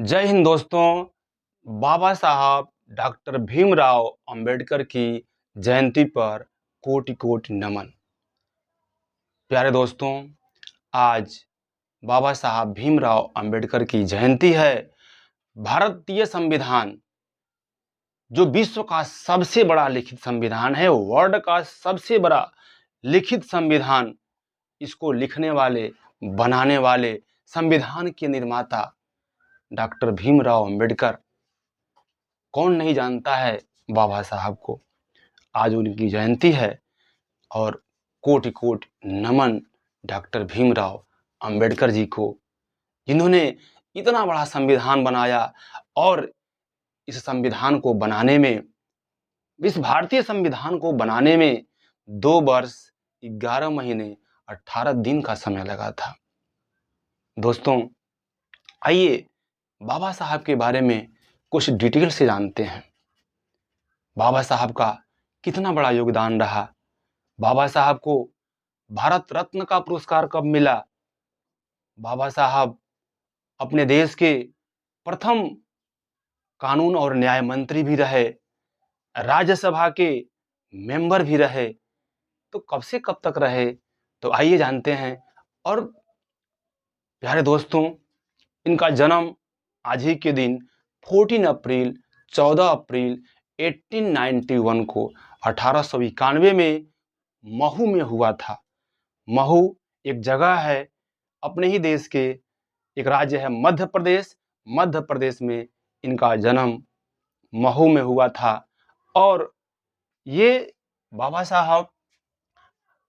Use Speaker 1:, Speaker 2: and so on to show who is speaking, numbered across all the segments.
Speaker 1: जय हिंद दोस्तों। बाबा साहब डॉक्टर भीमराव अंबेडकर की जयंती पर कोटि कोटि नमन। प्यारे दोस्तों, आज बाबा साहब भीमराव अंबेडकर की जयंती है। भारतीय संविधान जो विश्व का सबसे बड़ा लिखित संविधान है, वर्ल्ड का सबसे बड़ा लिखित संविधान, इसको लिखने वाले, बनाने वाले, संविधान के निर्माता डॉक्टर भीमराव अंबेडकर, कौन नहीं जानता है बाबा साहब को। आज उनकी जयंती है और कोटि कोटि नमन डॉक्टर भीमराव अंबेडकर जी को, जिन्होंने इतना बड़ा संविधान बनाया और इस संविधान को बनाने में, इस भारतीय संविधान को बनाने में 2 वर्ष 11 महीने 18 दिन का समय लगा था। दोस्तों, आइए बाबा साहब के बारे में कुछ डिटेल से जानते हैं। बाबा साहब का कितना बड़ा योगदान रहा। बाबा साहब को भारत रत्न का पुरस्कार कब मिला। बाबा साहब अपने देश के प्रथम कानून और न्याय मंत्री भी रहे, राज्यसभा के मेंबर भी रहे। तो कब से कब तक रहे, तो आइए जानते हैं। और प्यारे दोस्तों, इनका जन्म आज ही के दिन 14 अप्रैल 1891 को 1891 में महू में हुआ था। महू एक जगह है, अपने ही देश के एक राज्य है मध्य प्रदेश। मध्य प्रदेश में इनका जन्म महू में हुआ था। और ये बाबा साहब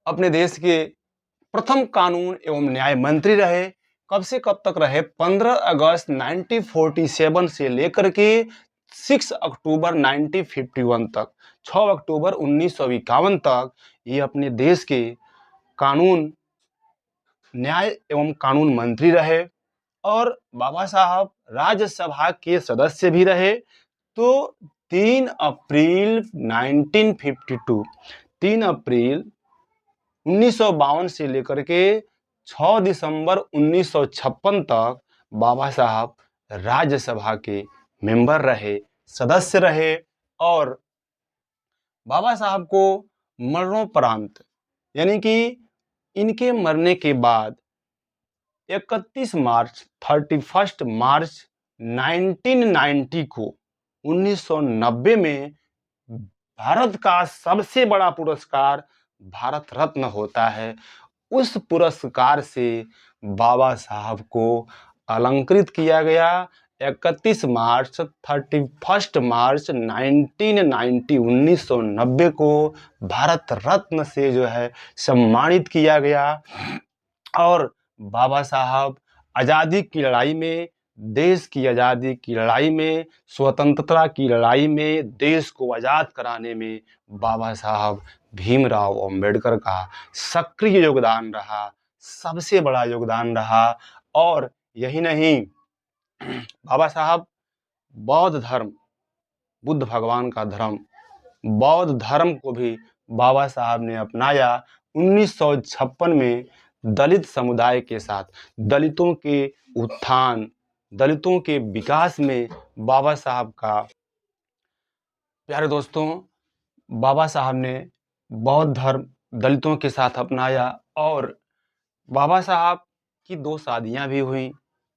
Speaker 1: अपने देश के प्रथम कानून एवं न्याय मंत्री रहे। कब से कब तक रहे? 15 अगस्त 1947 से लेकर के 6 अक्टूबर 1951 तक, 6 अक्टूबर 1951 तक ये अपने देश के कानून, न्याय एवं कानून मंत्री रहे। और बाबा साहब राज्यसभा के सदस्य भी रहे। तो 3 अप्रैल 1952, 3 अप्रैल 1952 से लेकर के 6 दिसंबर 1956 तक बाबा साहब राज्यसभा के मेंबर रहे, सदस्य रहे। और बाबा साहब को मरणोपरांत, यानी कि इनके मरने के बाद 31 मार्च 1990 को, 1990 में भारत का सबसे बड़ा पुरस्कार भारत रत्न होता है, उस पुरस्कार से बाबा साहब को अलंकृत किया गया। 31 मार्च 1990 को भारत रत्न से जो है सम्मानित किया गया। और बाबा साहब आज़ादी की लड़ाई में, देश की आज़ादी की लड़ाई में, स्वतंत्रता की लड़ाई में, देश को आज़ाद कराने में बाबा साहब भीमराव अंबेडकर का सक्रिय योगदान रहा, सबसे बड़ा योगदान रहा। और यही नहीं, बाबा साहब बौद्ध धर्म, बुद्ध भगवान का धर्म, बौद्ध धर्म को भी बाबा साहब ने अपनाया। 1956 में दलित समुदाय के साथ, दलितों के उत्थान, दलितों के विकास में बाबा साहब का, प्यारे दोस्तों, बाबा साहब ने बौद्ध धर्म दलितों के साथ अपनाया। और बाबा साहब की 2 शादियां भी हुई।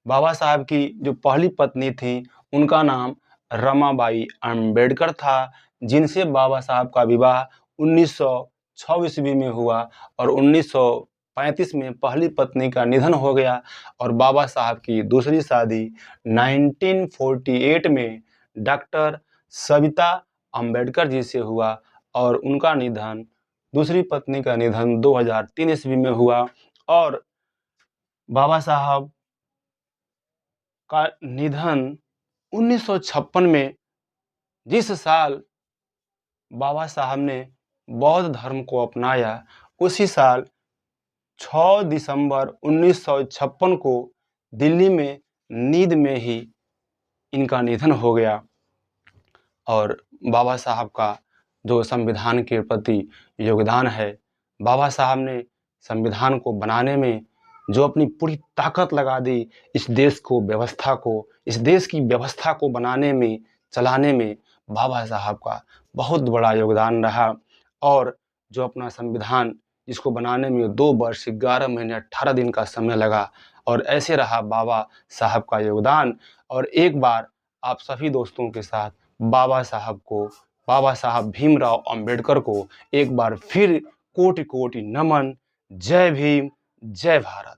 Speaker 1: बाबा साहब की जो पहली पत्नी थी, उनका नाम रमाबाई अंबेडकर था, जिनसे बाबा साहब का विवाह 1906 ईस्वी में हुआ। और 1935 में पहली पत्नी का निधन हो गया। और बाबा साहब की दूसरी शादी 1948 में डॉक्टर सविता अंबेडकर जी से हुआ। और उनका निधन, दूसरी पत्नी का निधन 2003 ईस्वी में हुआ। और बाबा साहब का निधन 1956 में, जिस साल बाबा साहब ने बौद्ध धर्म को अपनाया, उसी साल 6 दिसंबर 1956 को दिल्ली में नींद में ही इनका निधन हो गया। और बाबा साहब का जो संविधान के प्रति योगदान है, बाबा साहब ने संविधान को बनाने में जो अपनी पूरी ताकत लगा दी इस देश की व्यवस्था को बनाने में, चलाने में बाबा साहब का बहुत बड़ा योगदान रहा। और जो अपना संविधान जिसको बनाने में 2 वर्ष 11 महीने 18 दिन का समय लगा, और ऐसे रहा बाबा साहब का योगदान। और एक बार आप सभी दोस्तों के साथ बाबा साहब भीमराव अंबेडकर को एक बार फिर कोटि कोटि नमन। जय भीम, जय भारत।